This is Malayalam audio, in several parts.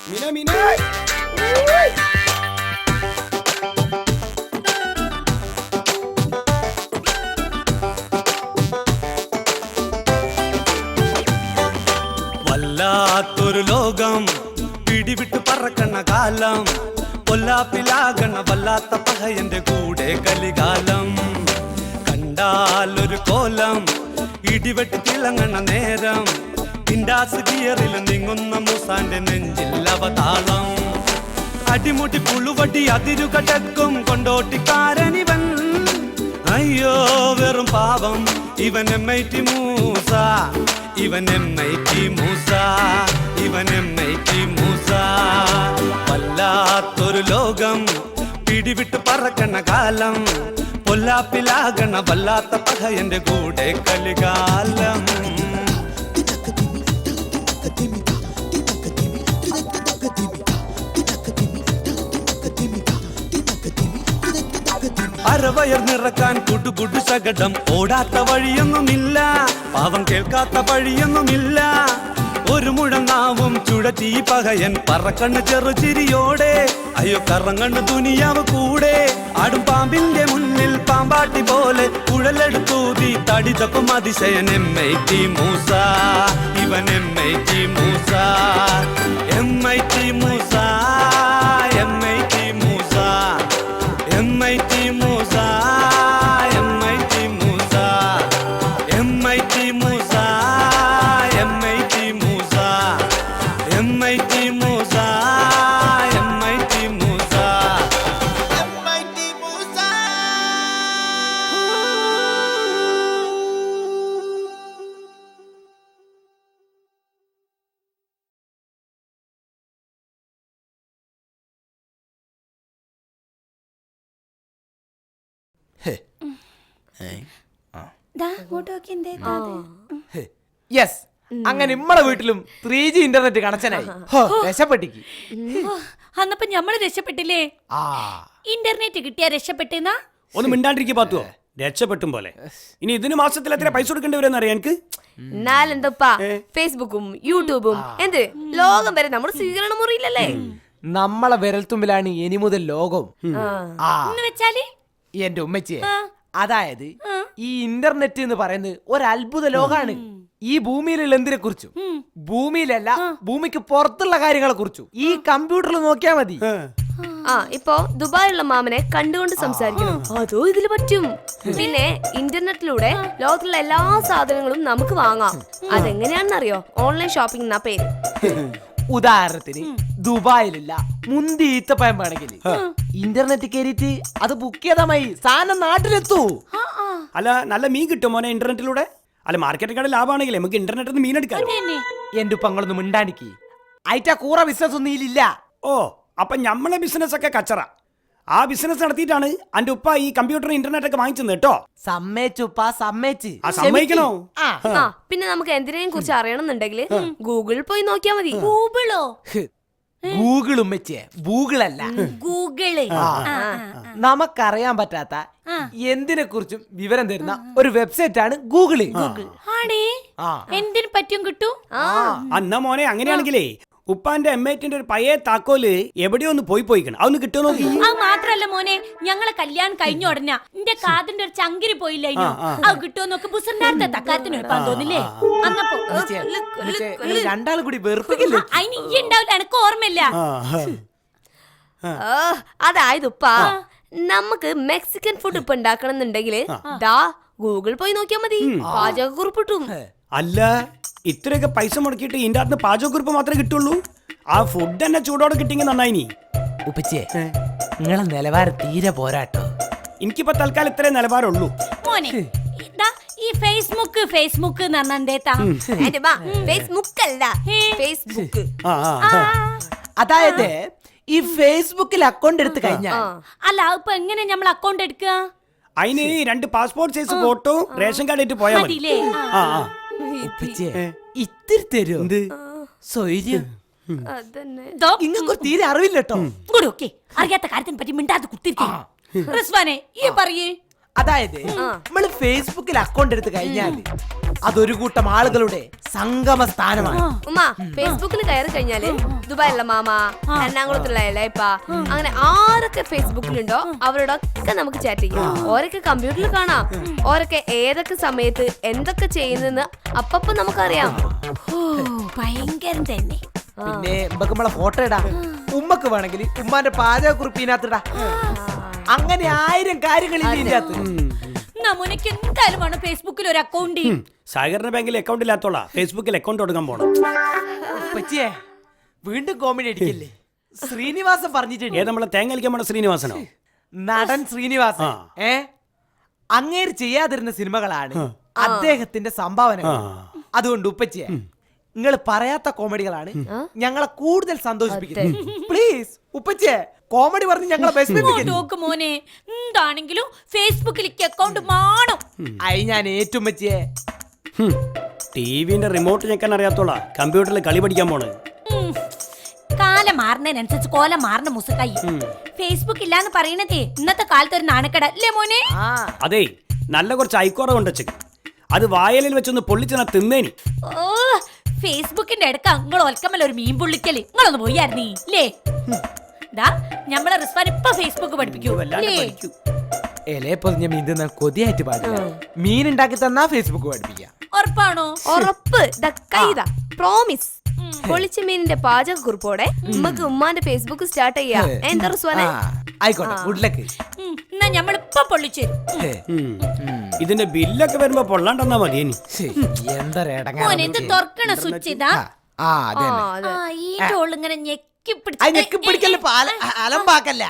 വല്ലാത്തൊരു ലോകം പിടിവിട്ട് പറക്കണ കാലം കൊല്ലാപ്പിലാകണ വല്ലാത്ത പഹയന്റെ കൂടെ കലികാലം കണ്ടാലൊരു കോലം ഇടിവെട്ടി തിളങ്ങണ നേരം ഇൻഡാസ് ഗിയറിൽ നീങ്ങുന്ന മൂസാന്റെ നെഞ്ചിൽ അവതാളം അടിമുടി പുളുവടി അതിരുകടക്കും കൊണ്ടോട്ടിക്കാരനിവൻ അയ്യോ വെറും പാവം ഇവൻ MIT മൂസ ഇവൻ MIT മൂസ ഇവൻ MIT മൂസ വല്ലാത്തൊരു ലോകം പിടിവിട്ട് പറക്കണ കാലം പൊല്ലാപ്പിലാകണ വല്ലാത്ത പഹയന്റെ കൂടെ കലികാലം അരവയർ നിറക്കാൻ കുടുകുടു ശകടം ഓടാത്ത വഴിയൊന്നുമില്ല പാവം കേൾക്കാത്ത വഴിയൊന്നുമില്ല ഒരു മുഴങ്ങാവും ചുഴറ്റി പകയൻ പറക്കണ്ണ് ചെറുചിരിയോടെ അയ്യോ കറങ്ങണ്ണ് ദുനിയാവ് കൂടെ ആടും പാമ്പിന്റെ മുന്നിൽ പാമ്പാട്ടി പോലെ കുഴലെടുത്തൂതി തടി തപ്പും അതിശയൻ MIT മൂസ ഇവൻ MIT Moosa MIT Moosa MIT Moosa MIT Moosa MIT Moosa MIT Moosa MIT Moosa MIT Moosa MIT Moosa MIT Moosa yes അങ്ങനെ നമ്മളെ വീട്ടിലും 3G ഇന്റർനെറ്റ് കണക്ഷനായി രക്ഷപ്പെട്ടിക്ക് അന്നപ്പോ ഞമ്മള് രക്ഷപ്പെട്ടില്ലേ ഇന്റർനെറ്റ് കിട്ടിയാ രക്ഷപ്പെട്ടെന്നാ ഒന്ന് മിണ്ടാണ്ടിരിക്കുക പാത്തുവോ രക്ഷപ്പെട്ടും പോലെ ഇനി ഇതിന് മാസത്തിൽ എത്ര പൈസ കൊടുക്കേണ്ടി വരും അറിയാം എനിക്ക് എന്നാലെന്തപ്പാ ഫേസ്ബുക്കും യൂട്യൂബും എന്ത് ലോകം വരെ നമ്മുടെ സ്വീകരണ മുറിയില്ലല്ലേ നമ്മളെ വിരൽത്തുമ്പിലാണ് ഇനി മുതൽ ലോകം വെച്ചാല് എന്റെ ഉമ്മച്ചിയെ അതായത് ഈ ഇന്റർനെറ്റ് എന്ന് പറയുന്നത് ഒരു അത്ഭുത ലോകാണ് ഈ ഭൂമിയിലുള്ള എന്തിനെ കുറിച്ചും ഭൂമിയിലല്ല ഭൂമിക്ക് പുറത്തുള്ള കാര്യങ്ങളെ കുറിച്ചും ഈ കമ്പ്യൂട്ടറിൽ നോക്കിയാ മതി ഇപ്പൊ ദുബായിലുള്ള മാമനെ കണ്ടുകൊണ്ട് സംസാരിക്കണം അതോ ഇതില് പറ്റും പിന്നെ ഇന്റർനെറ്റിലൂടെ ലോകത്തിലുള്ള എല്ലാ സാധനങ്ങളും നമുക്ക് വാങ്ങാം അതെങ്ങനെയാണെന്നറിയോ ഓൺലൈൻ ഷോപ്പിംഗ് എന്നാ പേര് ഉദാഹരണത്തിന് ദുബായിലുള്ള മുന്തി ഈത്തപ്പഴം വേണമെങ്കിൽ ഇന്റർനെറ്റ് കയറിയിട്ട് അത് ബുക്ക് ചെയ്താൽ മതി സാധനം നാട്ടിലെത്തൂ അല്ല നല്ല മീൻ കിട്ടും മോനെ ഇന്റർനെറ്റിലൂടെ അല്ല മാർക്കറ്റിൽ ലാഭമാണെങ്കിൽ നമുക്ക് ഇന്റർനെറ്റിൽ മീൻ എടുക്കാം എന്റെ ഉപ്പങ്ങളൊന്നും മിണ്ടാണ്ടിക്ക് അയറ്റ കൂറ ബിസിനസ് ഒന്നും ഇല്ല ഓ അപ്പൊ നമ്മളെ ബിസിനസ് ഒക്കെ കച്ചറ ആ ബിസിനസ് നടത്തിയിട്ടാണ് എന്റെ ഉപ്പ ഈ കമ്പ്യൂട്ടർ ഇന്റർനെറ്റ് ഒക്കെ വാങ്ങിച്ചത് കേട്ടോ സമ്മേച്ചുപ്പാ സമ്മേച്ച് സമ്മതിക്കണോ പിന്നെ നമുക്ക് എന്തിനേയും കുറിച്ച് അറിയണമെന്നുണ്ടെങ്കിൽ ഗൂഗിളിൽ പോയി നോക്കിയാ മതി ഗൂഗിളോ ഗൂഗിൾ ഉമ്മച്ചേ ഗൂഗിളല്ല ഗൂഗിള് നമുക്കറിയാൻ പറ്റാത്ത എന്തിനെ കുറിച്ചും വിവരം തരുന്ന ഒരു വെബ്സൈറ്റ് ആണ് ഗൂഗിള് എന്തിനു പറ്റും കിട്ടൂ അന്നാ മോനെ അങ്ങനെയാണെങ്കിലേ ഉപ്പാന്റെ MITന്റെ ഒരു പഴയ താക്കോല് എവിടെയോ ഒന്ന് പോയിക്കണം അതൊന്ന് കിട്ടുമോ നോക്കി അത് മാത്രല്ല മോനെ ഞങ്ങളെ കല്യാണം കഴിഞ്ഞ ഉടനെ എന്റെ കാതിന്റെ ഒരു ചങ്കിരി പോയില്ല അത് കിട്ടുമോ നോക്ക് ബുസറിന്റെ തക്കാരത്തിന് വെപ്പാൻ തോന്നില്ലേ അന്നപ്പോ രണ്ടാൾ കൂടി വെറുപ്പിക്കില്ലേ അതിന് ഈ ഉണ്ടാവില്ല എനക്ക് ഓർമ്മയില്ല അതായത് ഉപ്പാ നമുക്ക് മെക്സിക്കൻ ഫുഡ് ഇപ്പൊ ഉണ്ടാക്കണം എന്നുണ്ടെങ്കിൽ ദാ ഗൂഗിൾ പോയി നോക്കിയാ മതി പാചകക്കുറിപ്പിട്ടും അല്ല ഇത്രയൊക്കെ പൈസ മുടക്കിയിട്ട് ഇതിന്റെ അകത്ത് പാചകക്കുറിപ്പ് മാത്രമേ കിട്ടുള്ളൂ ആ ഫുഡ് തന്നെ ചൂടോടെ കിട്ടിയെങ്കിൽ നന്നായിനി ഉപ്പച്ചേ നിങ്ങളെ നിലവാരം തീരെ പോരാട്ടോ എനിക്കിപ്പോ തൽക്കാലം ഇത്രേ നിലവാരമുള്ളൂ മോനെ ഈ ഫേസ്ബുക്ക് അതായത് ഈ ഫേസ്ബുക്കിൽ അക്കൗണ്ട് എടുത്ത് കഴിഞ്ഞാൽ അല്ല ഇപ്പൊ എങ്ങനെ നമ്മൾ അക്കൗണ്ട് എടുക്കുക അതിന് 2 passport size photo ration card ആയിട്ട് പോയാൽ മതി ഇത്തിരി തരൂ സ്വൈര്യം ഇങ്ങക്ക് തീരെ അറിവില്ലട്ടോ അറിയാത്ത കാര്യത്തിനെ പറ്റി മിണ്ടാതെ കുത്തിരിക്കേ പറയേ അതായത് നമ്മള് ഫേസ്ബുക്കിൽ അക്കൗണ്ട് എടുത്ത് കഴിഞ്ഞാൽ അതൊരു കൂട്ടം ആളുകളുടെ സംഗമ സ്ഥാനമാണ്. ഉമ്മ ഫേസ്ബുക്കിൽ കയറി കഴിഞ്ഞാല് ദുബായിലുള്ള മാമ, എറണാകുളത്തുള്ള എലയപ്പ, അങ്ങനെ ആരൊക്കെ ഫേസ്ബുക്കിലുണ്ടോ അവരോടൊക്കെ നമുക്ക് ചാറ്റ് ചെയ്യാം. ഓരൊക്കെ കമ്പ്യൂട്ടറിൽ കാണാം. ഓരൊക്കെ ഏതൊക്കെ സമയത്ത് എന്തൊക്കെ ചെയ്യുന്നെന്ന് അപ്പപ്പോ നമുക്കറിയാം. ഭയങ്കരം തന്നെ. പിന്നെ ഉമ്മക്ക് നമ്മളെ ഫോട്ടോ ഇടാ. ഉമ്മക്ക് വേണമെങ്കിൽ ഉമ്മാന്റെ പാചകക്കുറിപ്പ് ഇതിനകത്തിടാ. അങ്ങനെ 1000 കാര്യങ്ങൾ ഇതിന്റെ അകത്ത്. നമുനക്ക് എന്തായാലും വേണം ഫേസ്ബുക്കിൽ ഒരു അക്കൗണ്ട്. സഹകരണ ബാങ്കിൽ അക്കൗണ്ട് ഇല്ലാത്തോളാ ഫേസ്ബുക്കിൽ അക്കൗണ്ട് തുടങ്ങാൻ പോണം. ഉപ്പച്ചിയെ വീണ്ടും കോമഡി അടിക്കല്ലേ. ശ്രീനിവാസൻ പറഞ്ഞിട്ടുണ്ട്. ഏത് നമ്മളെ തേങ്ങ കളിക്കാൻ പോണ ശ്രീനിവാസനോ? നടൻ ശ്രീനിവാസൻ ആ. അങ്ങേര് ചെയ്യാതിരുന്ന സിനിമകളാണ് അദ്ദേഹത്തിന്റെ സംഭാവന. അതുകൊണ്ട് ഉപ്പച്ചിയെ നിങ്ങൾ പറയാത്ത കോമഡികളാണ് ഞങ്ങളെ കൂടുതൽ സന്തോഷിപ്പിക്കുന്നത്. പ്ലീസ് ഉപ്പച്ചിയെ കോമഡി പറഞ്ഞ് ഞങ്ങളെ നോക്ക് മോനെ, എന്താണെങ്കിലും ഫേസ്ബുക്കിലേക്ക് അക്കൗണ്ട് വേണം. അയി ഞാൻ ഏറ്റുമ്മച്ചിയെ. ടിവിന്റെ റിമോട്ട് ഞെക്കാൻ അറിയാത്തോളാ കമ്പ്യൂട്ടറിൽ കളി പഠിക്കാൻ പോണ്. കാലം മാറുന്നതിനനുസരിച്ച് കോലം മാറുന്ന മുസക്കായി. ഫേസ്ബുക്ക് ഇല്ലാന്ന് പറയണതേ ഇന്നത്തെ കാലത്ത് ഒരു നാണക്കേട് അല്ലേ മോനെ? അതെ, നല്ല കുറച്ച് ഐക്കോറ കൊണ്ടുവച്ചു അത് വായലിൽ വെച്ചൊന്ന് പൊള്ളിച്ചെന്നാ തിന്നേനി. ഓ, ഫേസ്ബുക്കിന്റെ അടുക്ക നിങ്ങൾ ഒൽക്കമ്മൽ ഒരു മീൻ പുള്ളിക്കല് നിങ്ങളൊന്ന് പോയായിരുന്നീ ല്ലേ? ഞമ്മളെ റിസ്വാൻ ഇപ്പൊ ഫേസ്ബുക്ക് പഠിപ്പിക്കൂ. ഇലയപ്പൊതിഞ്ഞ മീൻ തിന്നാൻ കൊതിയായിട്ട് പാടില്ല. മീൻ ഉണ്ടാക്കി തന്നാ ഫേസ്ബുക്ക് പഠിപ്പിക്കാം. ഉറപ്പാണോ? ഉറപ്പ്. പ്രോമിസ്. പൊളിച്ച മീനിന്റെ പാചകക്കുറിപ്പോടെ ഉമ്മക്ക് ഉമ്മാന്റെ ഫേസ്ബുക്ക് സ്റ്റാർട്ട് ചെയ്യാം. എന്താ റിസ്വാനെ? ആയിക്കോട്ടെ, ഗുഡ് ലക്ക്. എന്നാ ഞമ്മളിപ്പൊ പൊള്ളിച്ചു. ഇതിന്റെ ബില്ലൊക്കെ വരുമ്പോ പൊള്ളാണ്ടെന്നാ മതി. എന്താ മോനെ ഇത് തുറക്കണ സ്വിച്ച് ഇതാ. ഈ ടോളിങ്ങനെ ഞെക്കി പിടിക്കല്ലേ, അലമ്പാക്കല്ല.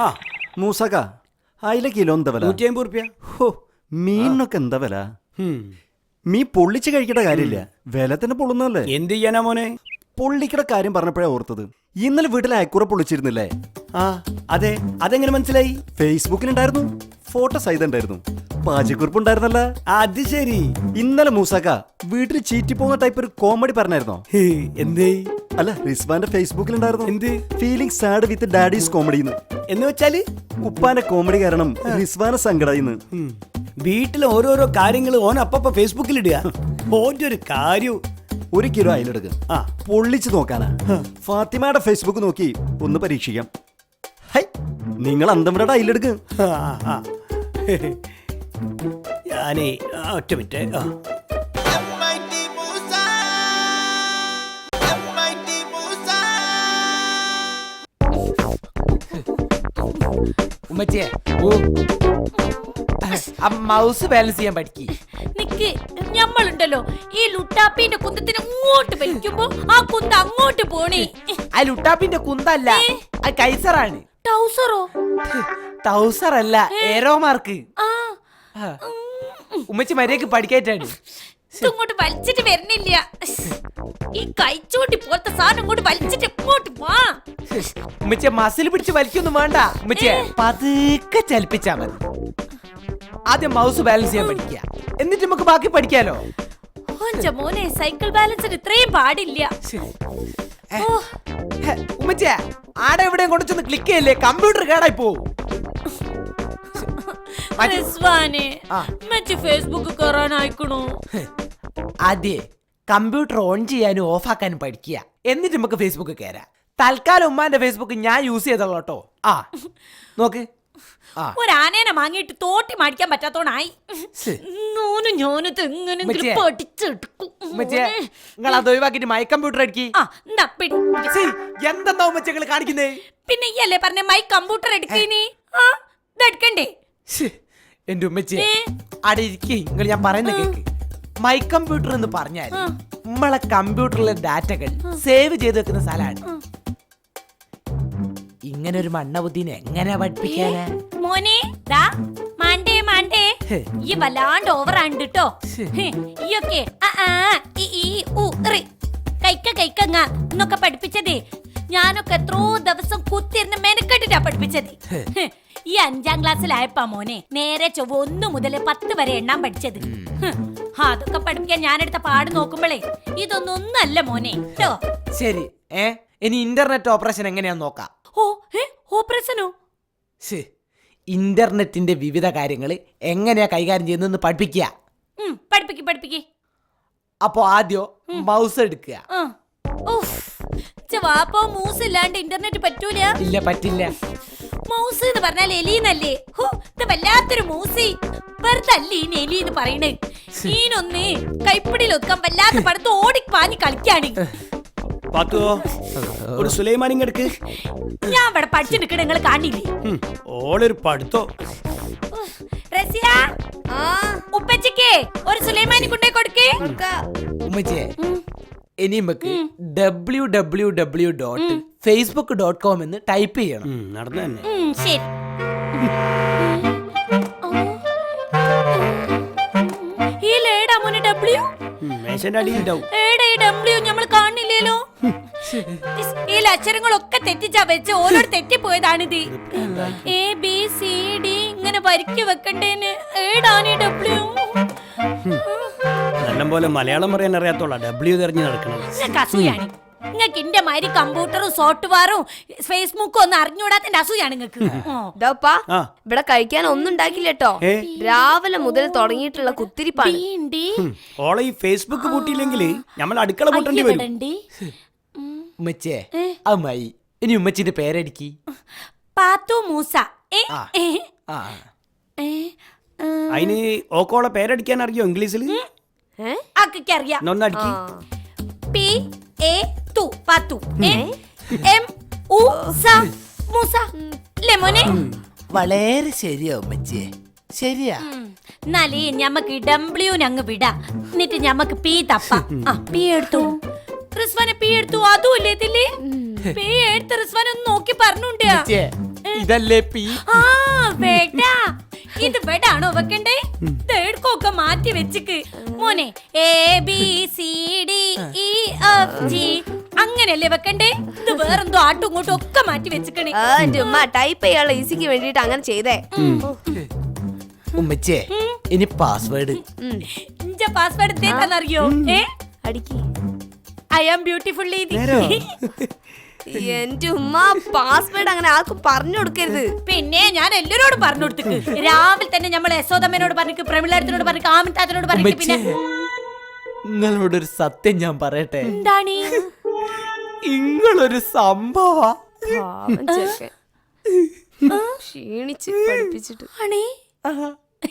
ആ മൂസക്ക, അയില കിലോ എന്താ വില? 150 റുപ്യ. ഹോ, മീനിനൊക്കെ എന്താ വില? മീൻ പൊള്ളിച്ച് കഴിക്കേണ്ട കാര്യമില്ല, വില തന്നെ പൊള്ളുന്നല്ലേ. എന്ത് ചെയ്യാനാ മോനെ? പൊള്ളിക്കയുടെ കാര്യം പറഞ്ഞപ്പോഴാ ഓർത്തത്, ഇന്നലെ വീട്ടിൽ അയക്കുറ പൊള്ളിച്ചിരുന്നില്ലേ? ആ അതെ, അതെങ്ങനെ മനസ്സിലായി? ഫേസ്ബുക്കിലുണ്ടായിരുന്നു, ഫോട്ടോ സൈതുണ്ടായിരുന്നു, പാചകക്കുറിപ്പ് ഉണ്ടായിരുന്നല്ല. അത് ശരി. ഇന്നലെ മൂസക്ക വീട്ടിൽ ചീറ്റി പോകുന്ന ടൈപ്പ് ഒരു കോമഡി പറഞ്ഞായിരുന്നോ? എന്തേ? അല്ല, റിസ്വാന്റെ ഫേസ്ബുക്കിലുണ്ടായിരുന്നു. എന്ത്? ഫീലിംഗ് സാഡ് വിത്ത് ഡാഡീസ് കോമഡി എന്ന് വെച്ചാല് ഉപ്പാന്റെ കോമഡി കാരണം റിസ്വാന സങ്കടായിന്ന്. വീട്ടിലെ ഓരോരോ കാര്യങ്ങൾ ഓൻ അപ്പ ഫേസ്ബുക്കിൽ ഇടുക. ഓന്റെ ഒരു കാര്യം. 1 കിലോ അയിലെടുക്കുക, പൊള്ളിച്ച് നോക്കാനാ. ഫാത്തിമയുടെ ഫേസ്ബുക്ക് നോക്കി ഒന്ന് പരീക്ഷിക്കാം. ഹൈ, നിങ്ങൾ അന്തമ്മയുടെ അയിലെടുക്ക്. ഞാനേ ഒറ്റ മിനിറ്റ്. ഉമ്മച്ചിയെ മൗസ് ബാലൻസ് ചെയ്യാൻ പഠിക്കി. നിക്ക്, ഞമ്മളുണ്ടല്ലോ ഈ ലുട്ടാപ്പിന്റെ കുന്തത്തിന് ഇങ്ങോട്ട് വലിക്കുമ്പോ ആ കുന്ത അങ്ങോട്ട് പോണേ. ആ ലുട്ടാപ്പിന്റെ കുന്തല്ല, അത് കൈസറാണ്. ടൗസറോ? ടൗസർ അല്ല, ഏരോ മാർക്ക്. ആ, ഉമ്മച്ചി മര്യാദക്ക് പഠിക്കായിട്ടാണ്. ഇങ്ങോട്ട് വലിച്ചിട്ട് വരുന്നില്ല. ഈ കൈച്ചോട്ടി പോലത്തെ സാധനം ഇങ്ങോട്ട് വലിച്ചിട്ട് ഇങ്ങോട്ട് വാ. ഉമ്മച്ചിയെ മസിൽ പിടിച്ച് വലിക്കൊന്നും വേണ്ട. ഉമ്മച്ചിയെ പതുക്കെ ചലിപ്പിച്ചാ മതി. ആദ്യം മൗസ് ബാലൻസ് ചെയ്യാൻ പഠിക്കുക, എന്നിട്ട് നമുക്ക് ബാക്കി പഠിക്കാലോ. മോനെ, സൈക്കിൾ ബാലൻസിന് ഇത്രയും പാടില്ല. ഉമ്മച്ചിയെ ആടെ എവിടെയും കൊണ്ടുവന്ന് ക്ലിക്ക് ചെയ്യല്ലേ, കമ്പ്യൂട്ടർ കേടായി പോവും. ഫേസ്ബുക്ക് കയറാനായിക്കണോ? ആദ്യേ കമ്പ്യൂട്ടർ ഓൺ ചെയ്യാനും ഓഫ് ആക്കാനും പഠിക്കുക, എന്നിട്ട് നമുക്ക് ഫേസ്ബുക്ക് കയറാം. തൽക്കാലം ഉമ്മാന്റെ ഫേസ്ബുക്ക് ഞാൻ യൂസ് ചെയ്തോളൂ കേട്ടോ. ആ നോക്ക്, ഒരാനേനെ വാങ്ങിയിട്ട് തോട്ടി മാടിക്കാൻ പറ്റാത്തോണായി. നിങ്ങൾ അത് ഒഴിവാക്കിട്ട് മൈ കമ്പ്യൂട്ടർ അടിക്കി. എന്താ ഉമ്മച്ചകൾ കാണിക്കുന്നേ? പിന്നെ ഈ അല്ലേ പറഞ്ഞ മൈ കമ്പ്യൂട്ടർ എടുക്കേ. എടുക്കണ്ടേ? എന്റെ ഉമ്മച്ചി അവിടെ ഇരിക്കേ, നിങ്ങൾ ഞാൻ പറയുന്ന കേക്ക്. മൈ കമ്പ്യൂട്ടർ എന്ന് പറഞ്ഞാൽ നമ്മളെ കമ്പ്യൂട്ടറിലെ ഡാറ്റകൾ സേവ് ചെയ്ത് വെക്കുന്ന സ്ഥലമാണ്. ഇങ്ങനെ ഒരു മണ്ണബുദ്ധിനെ എങ്ങനെ പഠിപ്പിക്കാനാ മോനെ? മാണ്ടേ മാണ്ടേ, ഈ വല്ലാണ്ട് ഓവറാണ് കേട്ടോ. ഈയൊക്കെ കൈക്കങ്ങ എന്നൊക്കെ പഠിപ്പിച്ചതേ ഞാനൊക്കെ എത്രയോ ദിവസം കുത്തിരുന്ന് മെനക്കെട്ടിട്ടാ പഠിപ്പിച്ചത്. ഈ 5ാം ക്ലാസ്സിലായപ്പാ മോനെ നേരെ ചൊവ്വ 1 മുതൽ 10 വരെ എണ്ണാൻ പഠിച്ചത്. അതൊക്കെ പഠിപ്പിക്കാൻ ഞാനെടുത്ത പാട് നോക്കുമ്പോഴേ ഇതൊന്നൊന്നല്ല മോനെ കേട്ടോ. ശരി, ഇനി ഇന്റർനെറ്റ് ഓപ്പറേഷൻ എങ്ങനെയാന്ന് നോക്കാം. ഓപ്പറേഷനോ? ഇന്റർനെറ്റിന്റെ വിവിധ കാര്യങ്ങൾ എങ്ങനെയാ കൈകാര്യം ചെയ്യുന്നതെന്ന് പഠിപ്പിക്കുക. പഠിപ്പിക്ക്. അപ്പൊ ആദ്യം മൗസ് എടുക്കുക. വാപ്പോ മൂസ് ഇല്ലാണ്ട് ഇന്റർനെറ്റ് പറ്റൂല. ഇല്ല, പറ്റില്ല. മൗസ് എന്ന് പറഞ്ഞാൽ എലിന്നല്ലേ? ഇത് വല്ലാത്തൊരു മൂസി. വെറുതെ ഈ എലി എന്ന് പറയണേ. ഈനൊന്ന് കൈപ്പിടിയിൽ ഒതുക്കാൻ വല്ലാത്ത പടത്ത് ഓടിപ്പാഞ്ഞ് കളിക്കാണ്. പാത്തുവോ ഒരു സുലൈമാനി എടുക്ക്. ഞാൻ ഇവിടെ പഠിച്ചു നിൽക്കണ നിങ്ങൾ കാണില്ലേ? ഓളൊരു പഠിത്തോ. റസിയ, ഉപ്പച്ചിക്ക് ഒരു സുലൈമാനി കൊണ്ടേ കൊടുക്കേ. ഉമ്മച്ചിയെ, ഇനി നമുക്ക് www.facebook.com എന്ന് ടൈപ്പ് ചെയ്യണം. നടന്നു തന്നെ. ശരി. ഈ ലേടാ മോനെ ഡബ്ല്യു. മേശന്റെ അടിയിലുണ്ടാവും. ഏടാ ഈ ഡബ്ല്യു നമ്മൾ കാണില്ലല്ലോ. ഈ അക്ഷരങ്ങളൊക്കെ തെറ്റിച്ചാ വെച്ച് ഓരോട് തെറ്റിപ്പോയതാണിത്. ABCD ഇങ്ങനെ വരിക്ക് വെക്കണ്ടേന്. ഏടാണ് ഈ ഡബ്ല്യു? നല്ലപോലെ മലയാളം പറയാൻ അറിയാത്തോളാ ഡബ്ല്യു തെരഞ്ഞു നടക്കണം. അസൂയാണ് നിങ്ങൾക്ക്. എന്റെ മാതിരി കമ്പ്യൂട്ടറും സോഫ്റ്റ്വെയറും ഫേസ്ബുക്കും ഒന്നും അറിഞ്ഞൂടാത്തിന്റെ അസൂയാണ് നിങ്ങൾക്ക്. ഇവിടെ കഴിക്കാൻ ഒന്നും ഉണ്ടാക്കില്ലട്ടോ. രാവിലെ മുതൽ തുടങ്ങിയിട്ടുള്ള കുത്തിരിപ്പാണ്. ഓളെ ഈ ഫേസ്ബുക്ക് പൂട്ടിയില്ലെങ്കിൽ നമ്മൾ അടുക്കള പൂട്ടേണ്ടി വരും. ഉമ്മച്ചിയെ, അമ്മായി, ഇനി ഉമ്മച്ചിന്റെ പേരടിക്ക്. പാത്തു മൂസ. അതിന് ഓക്കോളെ പേരടിക്കാൻ അറിയോ ഇംഗ്ലീഷിൽ? അറിയാം. ഒന്നടിക്ക്. PATU പാത്തു. MUSA മൂസ. ലെമോനെ. വളരെ ശരിയാ ഉമ്മച്ചിയെ, ശരിയാ. എന്നാലേ ഞമ്മക്ക് ഡബ്ല്യു അങ്ങ് വിടാ. എന്നിട്ട് ഞമ്മക്ക് പി തപ്പാം. പി എടുത്തു റിസ്വാനെ, പി എടുത്തു. അതും ഇല്ലേ ഇതില്? പി എടുത്ത് റിസ്വാനെ ഒന്ന് നോക്കി പറഞ്ഞുണ്ട്. ഇതല്ലേ പി? വേട്ടാ, ഇത് വെടാണോ വെക്കണ്ടേ? തേർക്കൊക്കെ മാറ്റി വെച്ചിക്ക് മോനെ. ABCDEFG അങ്ങനെയല്ലേ വെക്കണ്ടേ? ഇത് വേറെന്തോ ആട്ടും ഇങ്ങോട്ടും ഒക്കെ മാറ്റി വെച്ചിക്കണേ. ടൈപ്പ് ചെയ്യാനുള്ള ഈസിക്ക് വേണ്ടിട്ട് അങ്ങനെ ചെയ്തേ. ഉമ്മച്ചിയെ, ഇനി പാസ്വേഡ്. ഇന്റെ പാസ്വേഡ് എന്തേന്നറിയോ? അടിക്ക്. I am beautiful lady. എന്റെ ഉമ്മ പാസ്വേഡ് അങ്ങനെ ആർക്കും പറഞ്ഞു കൊടുക്കരുത്. പിന്നെ ഞാൻ എല്ലാരോടും പറഞ്ഞു കൊടുത്തിക്ക്. രാവിലെ തന്നെ നമ്മൾ യശോദമ്മനോട് പറഞ്ഞു, പ്രമിളാരത്തിനോട് പറഞ്ഞു, ആമിത്താത്തിനോട് പറഞ്ഞു. പിന്നെ നിങ്ങളോടൊരു സത്യം ഞാൻ പറയട്ടെ. എന്താണ്? നിങ്ങളൊരു സംഭവ ക്ഷീണിച്ച് പഠിപ്പിച്ചിട്ട്. ആണേ